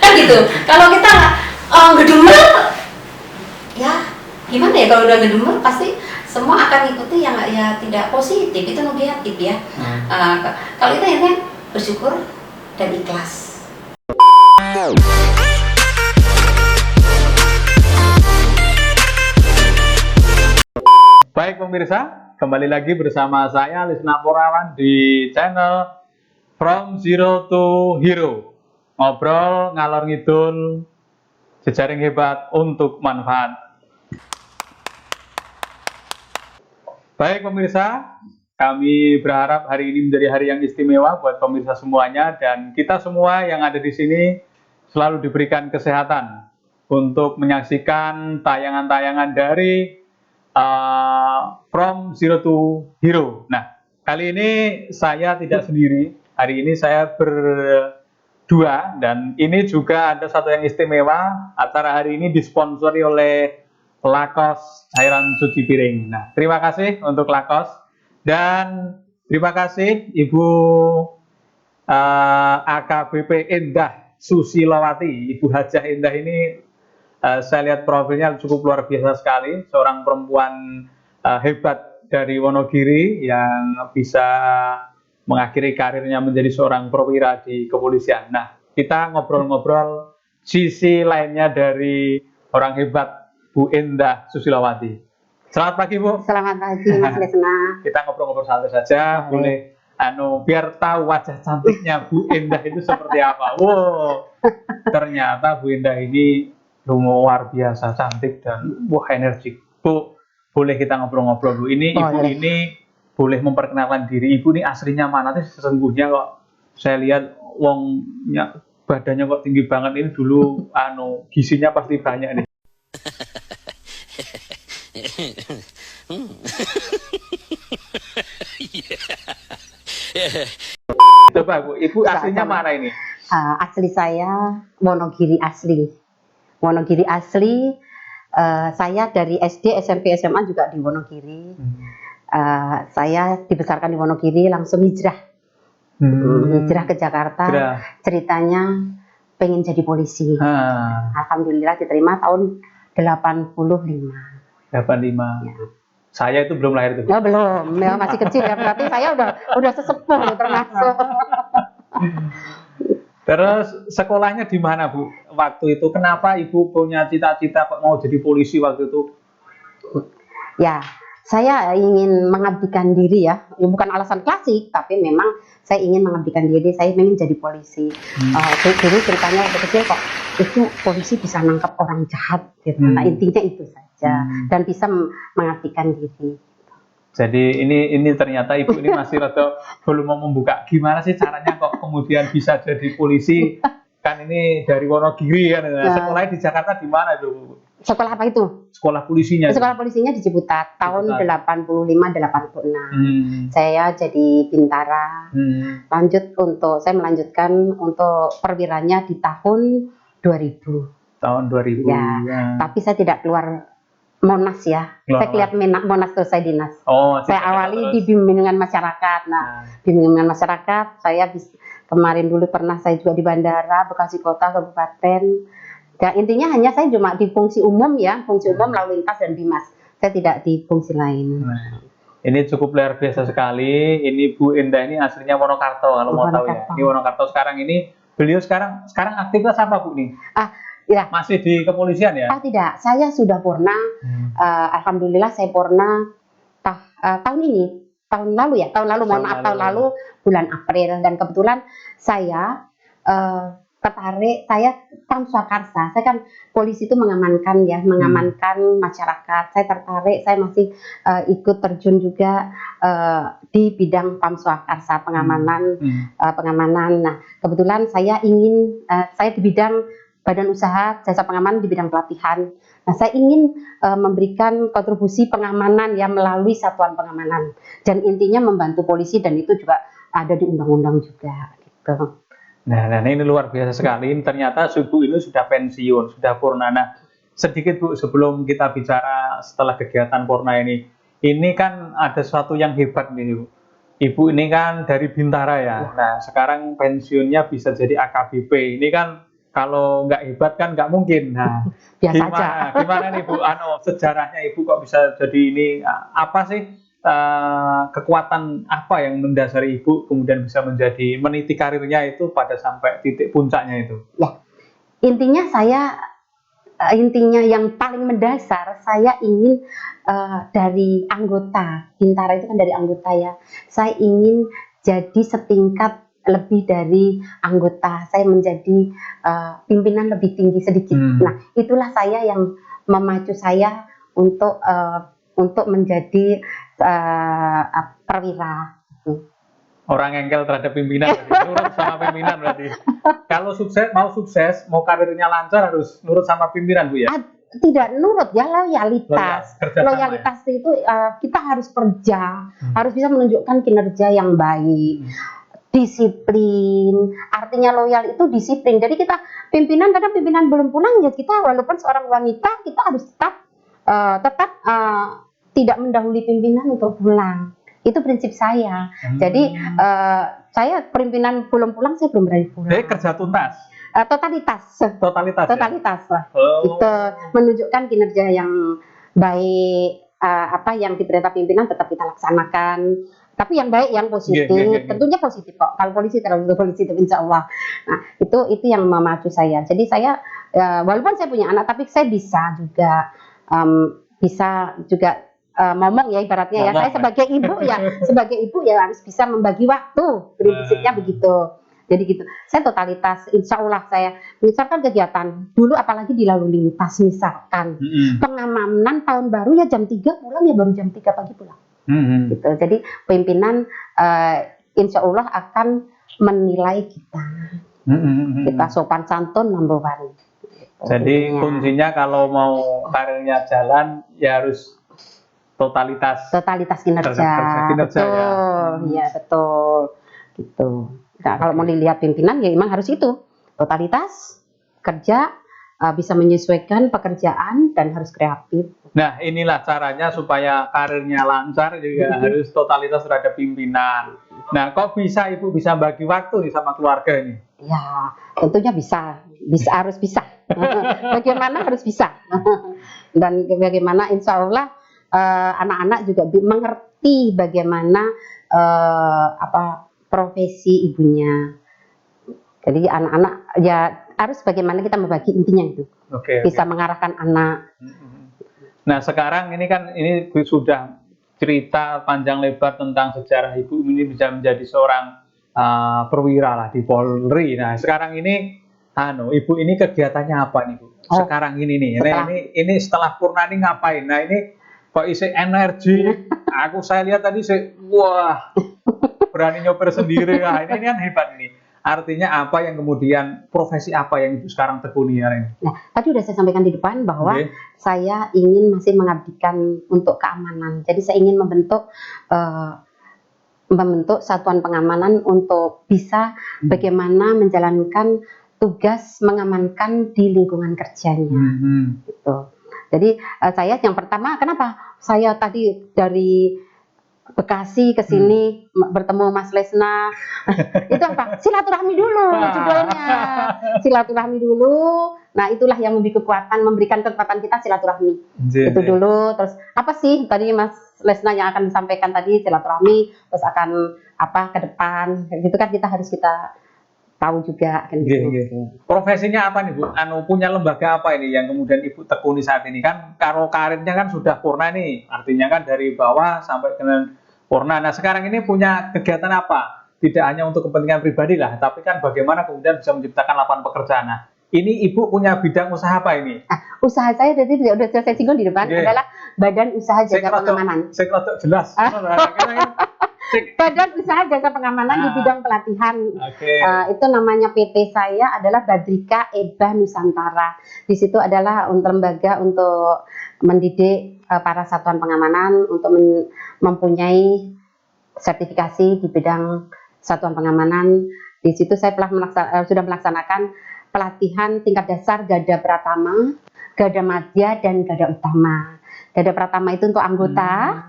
Kan gitu. Kalau kita ngedumel, ya gimana ya, kalau udah ngedumel pasti semua akan ikuti yang ya tidak positif, itu negatif ya. Kalau kita yang bersyukur dan ikhlas. Baik pemirsa, kembali lagi bersama saya Lisna Porawan di channel From Zero to Hero. Ngobrol ngalor ngidul, jejaring hebat untuk manfaat. Baik pemirsa, kami berharap hari ini menjadi hari yang istimewa buat pemirsa semuanya, dan kita semua yang ada di sini selalu diberikan kesehatan untuk menyaksikan tayangan-tayangan dari From Zero to Hero. Nah, kali ini saya tidak sendiri. Hari ini saya berdua, dan ini juga ada satu yang istimewa. Acara hari ini disponsori oleh Lakos cairan cuci piring. Nah, terima kasih untuk Lakos, dan terima kasih Ibu AKBP Endah Susilowati. Ibu Hajah Endah ini saya lihat profilnya cukup luar biasa sekali, seorang perempuan hebat dari Wonogiri yang bisa mengakhiri karirnya menjadi seorang perwira di kepolisian. Nah, kita ngobrol-ngobrol sisi lainnya dari orang hebat Bu Endah Susilowati. Selamat pagi Bu. Selamat pagi Mas Lesna. Kita ngobrol-ngobrol santai saja, boleh biar tahu wajah cantiknya Bu Endah itu seperti apa. Wow, ternyata Bu Endah ini luar biasa cantik dan wah energik. Bu, boleh kita ngobrol-ngobrol Bu. Ini Ibu ini boleh memperkenalkan diri. Ibu ini aslinya mana sih sesungguhnya? Kok saya lihat wongnya badannya kok tinggi banget, ini dulu gizinya pasti banyak nih. Coba Bu, Ibu aslinya mana ini? Asli saya Wonogiri asli. Wonogiri asli. Saya dari SD, SMP, SMA juga di Wonogiri. Saya dibesarkan di Wonogiri, langsung hijrah. Hijrah ke Jakarta. Ceritanya pengen jadi polisi. Alhamdulillah diterima tahun 85. 85. Ya. Saya itu belum lahir tuh. Ya, belum, ya, masih kecil ya, berarti saya udah sesepuh termasuk. Terus sekolahnya di mana Bu? Waktu itu kenapa Ibu punya cita-cita mau jadi polisi waktu itu? Ya, saya ingin mengabdikan diri ya. Bukan alasan klasik, tapi memang saya ingin mengabdikan diri. Saya ingin jadi polisi. Dulu ceritanya waktu kecil kok itu polisi bisa nangkap orang jahat gitu. Nah, intinya itu saja, dan bisa mengabdikan diri. Jadi ini ternyata Ibu ini masih rada belum mau membuka gimana sih caranya kok kemudian bisa jadi polisi. Kan ini dari Wonogiri kan. Sekolahnya di Jakarta di mana itu? Sekolah apa itu? Sekolah polisinya. Sekolah polisinya di Ciputat tahun 85-86. Saya jadi bintara. Saya melanjutkan untuk perwiranya di tahun 2000. Tahun 2000. Ya. Tapi saya tidak keluar Monas ya. Saya lihat Monas terus saya dinas. Saya awali di bimbingan masyarakat. Nah, bimbingan masyarakat saya kemarin dulu pernah saya juga di bandara, Bekasi Kota, Kabupaten. Ya, intinya hanya saya cuma di fungsi umum ya, fungsi umum lalu lintas dan bimas. Saya tidak di fungsi lain. Ini cukup luar biasa sekali. Ini Bu Endah ini aslinya Wonokarto kalau mau tahu ya. Ini Wonokarto sekarang ini. Beliau sekarang aktivitas apa Bu nih? Ya. Masih di kepolisian ya? Tidak, saya sudah purna. Alhamdulillah saya purna tahun ini, tahun lalu bulan April, dan kebetulan saya tertarik, saya Pamswakarsa. Saya kan polisi itu mengamankan masyarakat. Saya tertarik, saya masih ikut terjun juga di bidang Pamswakarsa, pengamanan. Nah, kebetulan saya saya di bidang Badan Usaha Jasa Pengamanan di bidang pelatihan. Nah, saya ingin memberikan kontribusi pengamanan yang melalui satuan pengamanan. Dan intinya membantu polisi, dan itu juga ada di undang-undang juga. Gitu. Nah, ini luar biasa sekali. Ternyata Ibu ini sudah pensiun, sudah purna. Nah, sedikit Bu, sebelum kita bicara setelah kegiatan purna ini kan ada sesuatu yang hebat nih Bu. Ibu ini kan dari Bintara ya. Nah, sekarang pensiunnya bisa jadi AKBP. Ini kan kalau nggak hebat kan nggak mungkin. Nah, Biasa gimana, aja. gimana nih Bu? Sejarahnya Ibu kok bisa jadi ini? Apa sih kekuatan apa yang mendasari Ibu kemudian bisa meniti karirnya itu pada sampai titik puncaknya itu? Ya, intinya yang paling mendasar, saya ingin dari anggota Bintara itu kan dari anggota ya. Saya ingin jadi setingkat lebih dari anggota. Saya menjadi pimpinan lebih tinggi sedikit. Nah, itulah saya yang memacu saya untuk menjadi perwira. Orang engkel terhadap pimpinan, nurut sama pimpinan berarti. Kalau sukses, mau karirnya lancar harus nurut sama pimpinan Bu ya. Tidak nurut ya, loyalitas. Loyalitas itu kita harus kerja, harus bisa menunjukkan kinerja yang baik. Disiplin, artinya loyal itu disiplin. Jadi kita pimpinan, kadang pimpinan belum pulang ya, kita walaupun seorang wanita kita harus tetap tidak mendahului pimpinan untuk pulang. Itu prinsip saya. Jadi saya pimpinan belum pulang, saya belum berani pulang. Jadi kerja tuntas. Totalitas Ya? lah. Itu menunjukkan kinerja yang baik, apa yang diperintah pimpinan tetap kita laksanakan. Tapi yang baik, yang positif, tentunya positif kok. Kalau polisi terlalu positif, insya Allah. Nah, itu yang memacu saya. Jadi saya, walaupun saya punya anak, tapi saya bisa juga ngomong ya ibaratnya ya. Saya sebagai ibu ya harus bisa membagi waktu. Prinsipnya begitu. Jadi gitu. Saya totalitas, insya Allah saya misalkan kegiatan dulu, apalagi di lalu lintas misalkan pengamanan tahun baru ya jam 3 pulang ya, baru jam 3 pagi pulang. Gitu. Jadi pimpinan insya Allah akan menilai kita. Kita sopan santun number one. Jadi kuncinya kalau mau karirnya jalan ya harus totalitas kinerja. Betul. Ya betul. Gitu. Nah, kalau mau dilihat pimpinan ya memang harus itu. Totalitas, kerja, bisa menyesuaikan pekerjaan dan harus kreatif. Nah, inilah caranya supaya karirnya lancar juga harus totalitas terhadap pimpinan. Nah, kok Ibu bisa bagi waktu nih sama keluarga ini? Ya, tentunya bisa harus bisa. Bagaimana harus bisa. Dan bagaimana insya Allah anak-anak juga mengerti bagaimana profesi ibunya. Jadi anak-anak ya harus bagaimana kita membagi, intinya itu. Bisa mengarahkan anak. Nah, sekarang ini kan sudah cerita panjang lebar tentang sejarah Ibu ini bisa menjadi seorang perwira lah di Polri. Nah, sekarang ini Ibu ini kegiatannya apa nih Bu? Sekarang ini nih. Ini setelah Purna ini ngapain? Nah, ini kok isi energi. Saya lihat tadi wah, berani nyoper sendiri. Nah, ini kan hebat nih. Artinya apa yang kemudian, profesi apa yang Ibu sekarang tekuni hari ini? Nah, tadi sudah saya sampaikan di depan bahwa saya ingin masih mengabdikan untuk keamanan. Jadi saya ingin membentuk satuan pengamanan untuk bisa bagaimana menjalankan tugas mengamankan di lingkungan kerjanya. Gitu. Jadi saya yang pertama, kenapa saya tadi dari Bekasi ke sini bertemu Mas Lesna. Itu apa? Silaturahmi dulu judulnya. Silaturahmi dulu. Nah, itulah yang memberikan kekuatan kita, silaturahmi. Itu dulu. Terus apa sih tadi Mas Lesna yang akan disampaikan tadi, silaturahmi, terus akan apa ke depan. Gitu kan kita harus tahu juga kan gitu. Profesinya apa nih Bu? Punya lembaga apa ini yang kemudian Ibu tekuni saat ini? Kan kalau karirnya kan sudah purna nih, artinya kan dari bawah sampai dengan purna. Nah, sekarang ini punya kegiatan apa? Tidak hanya untuk kepentingan pribadi lah, tapi kan bagaimana kemudian bisa menciptakan lapangan pekerjaan. Nah, ini Ibu punya bidang usaha apa ini? Usaha saya tadi sudah saya singgung di depan adalah Badan Usaha Jasa Pengamanan. Saya jelas. Badan Usaha Jasa Pengamanan di bidang pelatihan. Itu namanya PT saya adalah Badrika Eba Nusantara. Di situ adalah lembaga untuk mendidik para satuan pengamanan untuk mempunyai sertifikasi di bidang satuan pengamanan. Di situ saya sudah melaksanakan pelatihan tingkat dasar Gada Pratama, Gada Madya, dan Gada Utama. Gada Pratama itu untuk anggota,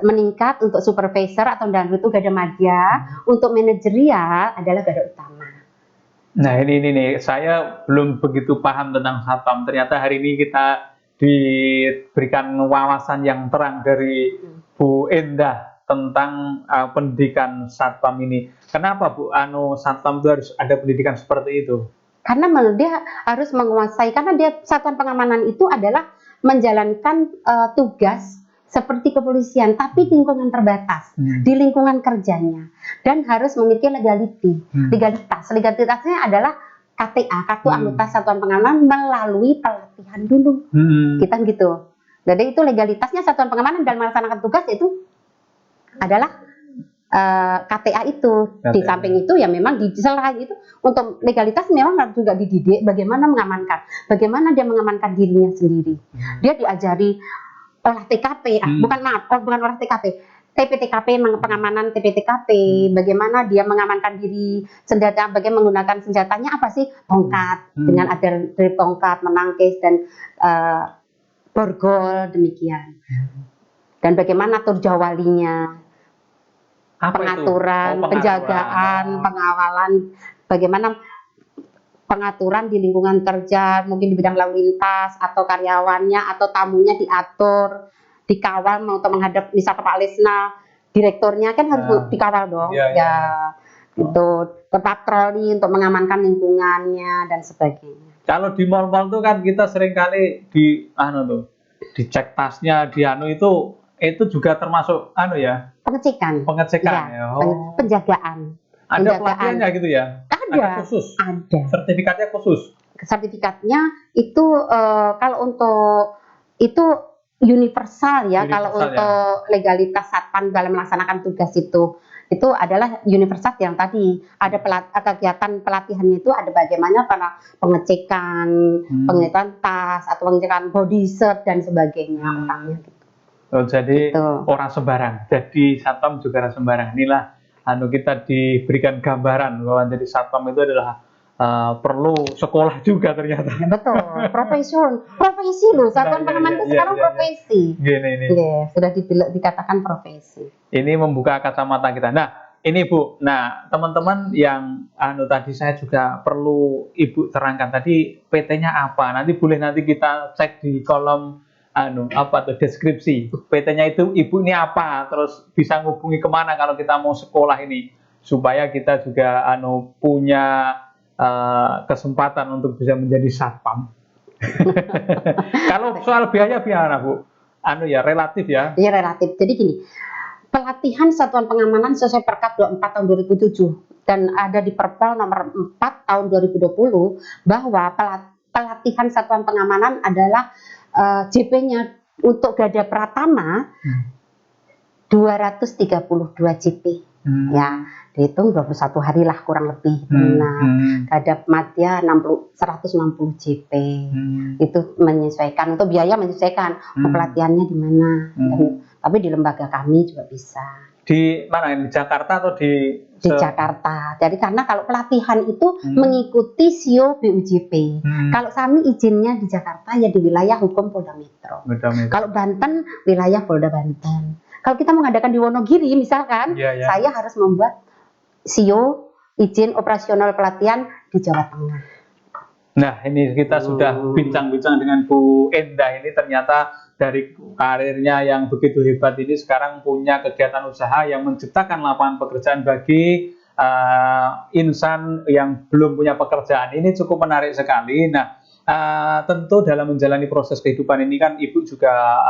meningkat untuk supervisor atau dan itu Gada Madya, untuk manajerial adalah Gada Utama. Nah ini nih, saya belum begitu paham tentang satpam. Ternyata hari ini kita diberikan wawasan yang terang dari Bu Endah tentang pendidikan satpam ini. Kenapa Bu, satpam itu harus ada pendidikan seperti itu? Karena dia harus menguasai, karena dia satuan pengamanan itu adalah menjalankan tugas seperti kepolisian, tapi lingkungan terbatas, di lingkungan kerjanya, dan harus memiliki legalitas. Legalitasnya adalah KTA, kartu anggota satuan pengamanan, melalui pelatihan dulu. Kita gitu. Jadi itu legalitasnya satuan pengamanan dan melaksanakan tugas itu adalah KTA itu. Di samping itu ya memang di selain itu untuk legalitas memang harus juga dididik bagaimana mengamankan, bagaimana dia mengamankan dirinya sendiri. Dia diajari olah TKP, bukan olah TKP, TPTKP, pengamanan TPTKP, bagaimana dia mengamankan diri, senjata, bagaimana menggunakan senjatanya apa sih, tongkat, dengan ada dari tongkat, menangkis dan borgol demikian, dan bagaimana atur jawalinya, pengaturan, penjagaan, pengawalan, bagaimana pengaturan di lingkungan kerja, mungkin di bidang lalu lintas, atau karyawannya, atau tamunya diatur, dikawal untuk menghadap, misal Pak Lesna, direkturnya kan harus dikawal dong, itu patroli untuk mengamankan lingkungannya dan sebagainya. Kalau di mal-mal itu kan kita seringkali dicek tasnya, itu juga termasuk pengecekan ya. Penjagaan. Ada pelatihannya gitu ya? Ada khusus? Ada. Sertifikatnya khusus? Sertifikatnya itu kalau untuk itu universal ya. Kalau untuk legalitas satpam dalam melaksanakan tugas itu adalah universal yang tadi ada kegiatan pelatihannya itu ada bagaimana para pengecekan tas atau pengecekan body shirt dan sebagainya. Jadi orang sembarang. Jadi satpam juga orang sembarang. Inilah kita diberikan gambaran bahwa jadi satpam itu adalah perlu sekolah juga ternyata. Betul, profesi loh. Satuan pengaman itu sekarang profesi. Sudah dikatakan profesi. Ini membuka kacamata kita. Nah, ini Bu. Nah, teman-teman yang tadi saya juga perlu Ibu terangkan tadi PT-nya apa. Nanti boleh kita cek di kolom deskripsi. PT-nya itu Ibu ini apa, terus bisa ngubungi kemana kalau kita mau sekolah ini, supaya kita juga punya kesempatan untuk bisa menjadi satpam. Kalau soal biaya gimana Bu? Relatif ya? Iya relatif. Jadi gini, pelatihan satuan pengamanan sesuai Perkap 24 tahun 2007 dan ada di Perpol nomor 4 tahun 2020 bahwa pelatihan satuan pengamanan adalah JP-nya untuk Garda Pratama 232 JP. Ya, dihitung 21 hari lah kurang lebih. Garda Madya 160 JP. Itu menyesuaikan, untuk biaya menyesuaikan pelatihannya di mana. Tapi di lembaga kami juga bisa. Di mana? Di Jakarta atau di Jakarta. Jadi karena kalau pelatihan itu mengikuti SIO BUJP. Kalau kami izinnya di Jakarta ya di wilayah hukum Polda Metro. Kalau Banten wilayah Polda Banten. Kalau kita mengadakan di Wonogiri misalkan, saya harus membuat SIO izin operasional pelatihan di Jawa Tengah. Nah, ini kita sudah bincang-bincang dengan Bu Endah ini, ternyata dari karirnya yang begitu hebat ini sekarang punya kegiatan usaha yang menciptakan lapangan pekerjaan bagi insan yang belum punya pekerjaan. Ini cukup menarik sekali. Nah, tentu dalam menjalani proses kehidupan ini kan Ibu juga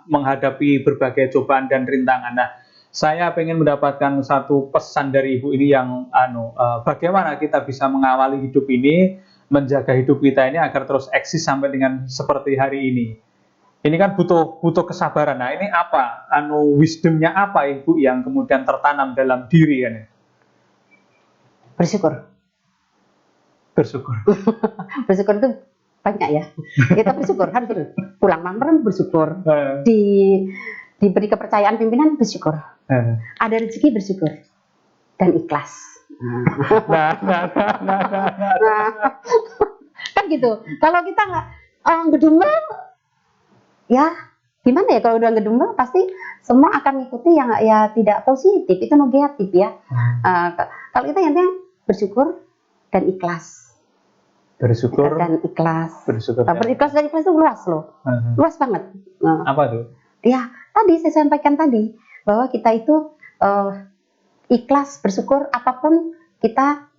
menghadapi berbagai cobaan dan rintangan. Nah, saya ingin mendapatkan satu pesan dari Ibu ini yang bagaimana kita bisa mengawali hidup ini, menjaga hidup kita ini agar terus eksis sampai dengan seperti hari ini. Ini kan butuh kesabaran. Nah, ini apa? Wisdomnya apa Ibu yang kemudian tertanam dalam diri kan? Bersyukur. Bersyukur itu banyak ya. Kita bersyukur, harus pulang malam bersyukur. Diberi kepercayaan pimpinan bersyukur. Ada rezeki bersyukur dan ikhlas. Kan gitu. Kalau kita nggak ngedumel, ya gimana ya, kalau udah ngedumel pasti semua akan mengikuti yang ya tidak positif, itu negatif ya. Kalau kita yang bersyukur dan ikhlas. Bersyukur Dan ikhlas. bersyukur. Berikhlas dan ikhlas itu luas loh, luas banget. Apa tuh? Ya, tadi saya sampaikan tadi bahwa kita itu ikhlas bersyukur apapun kita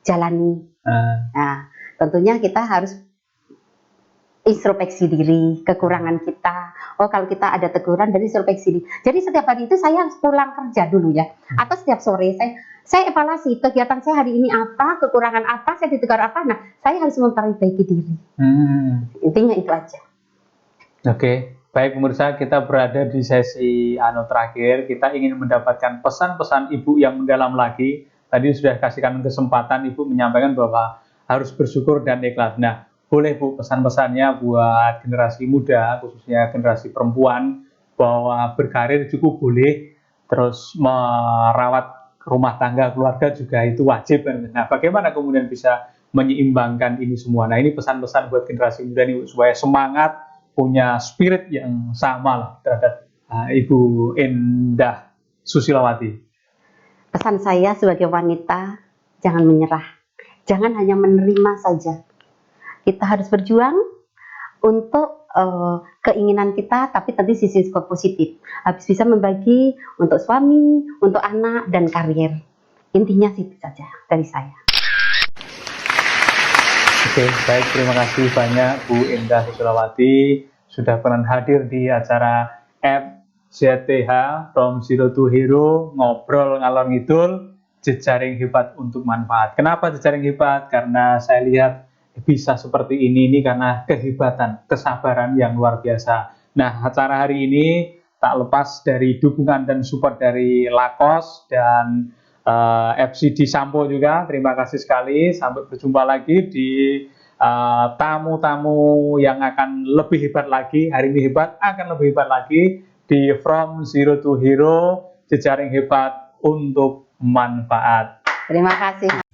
jalani. Nah, tentunya kita harus introspeksi diri, kekurangan kita. Oh, kalau kita ada teguran dari introspeksi diri. Jadi setiap hari itu saya pulang kerja dulu ya, atau setiap sore saya evaluasi kegiatan saya hari ini apa, kekurangan apa, saya ditegur apa. Nah, saya harus memperbaiki diri. Intinya itu aja. Oke. Baik pemirsa, kita berada di sesi terakhir. Kita ingin mendapatkan pesan-pesan Ibu yang mendalam lagi. Tadi sudah kasihkan kesempatan Ibu menyampaikan bahwa harus bersyukur dan ikhlas. Nah, boleh Bu pesan-pesannya buat generasi muda, khususnya generasi perempuan, bahwa berkarir cukup boleh, terus merawat rumah tangga, keluarga juga itu wajib. Nah, bagaimana kemudian bisa menyeimbangkan ini semua? Nah, ini pesan-pesan buat generasi muda ini supaya semangat, punya spirit yang sama lah terhadap Ibu Endah Susilawati. Pesan saya sebagai wanita, jangan menyerah. Jangan hanya menerima saja. Kita harus berjuang untuk keinginan kita, tapi tadi sisi positif. Habis bisa membagi untuk suami, untuk anak, dan karir. Intinya itu saja dari saya. Oke, baik, terima kasih banyak Bu Endah Susilawati sudah pernah hadir di acara FZTH From Zero to Hero, ngobrol ngalor ngidul, jejaring hebat untuk manfaat. Kenapa jejaring hebat? Karena saya lihat bisa seperti ini karena kehebatan, kesabaran yang luar biasa. Nah, acara hari ini tak lepas dari dukungan dan support dari Lakos dan FCD Sampo juga. Terima kasih sekali. Sampai berjumpa lagi di tamu-tamu yang akan lebih hebat lagi. Hari ini hebat, akan lebih hebat lagi di From Zero to Hero, jejaring hebat untuk manfaat. Terima kasih.